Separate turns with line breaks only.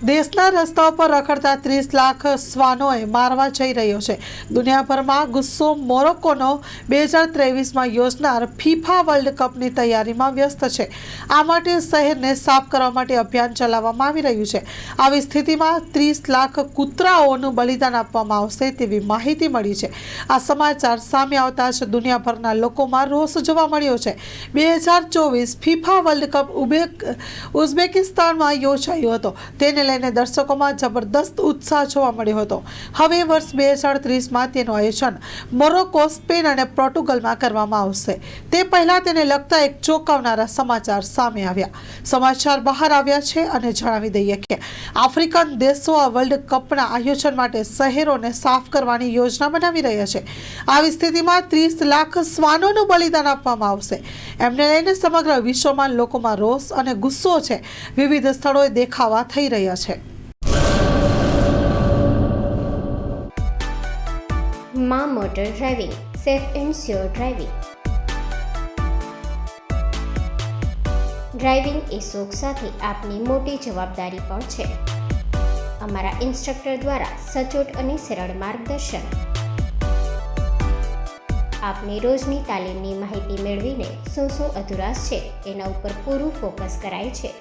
દેશના રસ્તાઓ પર રખડતા 30 લાખ શ્વાનોએ મારવા જઈ રહ્યો છે. દુનિયાભરમાં ગુસ્સો મોરોક્કોનો 2023માં યોજનાર ફીફા વર્લ્ડ કપની તૈયારીમાં વ્યસ્ત છે. આ માટે શહેરને સાફ કરવા માટે અભિયાન ચલાવવામાં આવી રહ્યું છે. આવી સ્થિતિમાં 30 લાખ કૂતરાઓનું બલિદાન આપવામાં આવશે તેવી માહિતી મળી છે. આ સમાચાર સામે આવતા જ દુનિયાભરના લોકોમાં રોષ જોવા મળ્યો છે. 2024 ફીફા વર્લ્ડ કપ ઉઝબેકિસ્તાનમાં યોજાયો હતો. તેને લઈને દર્શકોમાં જબરદસ્ત ઉત્સાહ જોવા મળ્યો હતો. હવે વર્ષ 2038માં તેનું આયોજન મોરોક્કો, સ્પેન અને પોર્ટુગલમાં કરવામાં આવશે. તે પહેલા તેને લગતા એક ચોંકાવનારા સમાચાર સામે આવ્યા. સમાચાર બહાર આવ્યા છે અને જણાવી દઈએ કે આફ્રિકન દેશો આ વર્લ્ડ કપના આયોજન માટે શહેરોને સાફ કરવાની યોજના બનાવી રહ્યા છે. આવી સ્થિતિમાં 30 લાખ શ્વાનોનું બલિદાન આપવામાં આવશે. એમને લઈને સમગ્ર વિશ્વમાં લોકોમાં રોષ અને ગુસ્સો છે. વિવિધ સ્થળોએ દેખાવા થઈ રહ્યા છે.
માં motor driving, safe and sure driving. Driving એ શોખ સાથે આપની મોટી જવાબદારી પણ છે. અમારા ઇન્સ્ટ્રક્ટર દ્વારા સચોટ અને સરળ માર્ગદર્શન. આપની રોજની તાલીમની માહિતી મેળવીને શું અધુરાશ છે એના ઉપર પૂરું ફોકસ કરાય છે.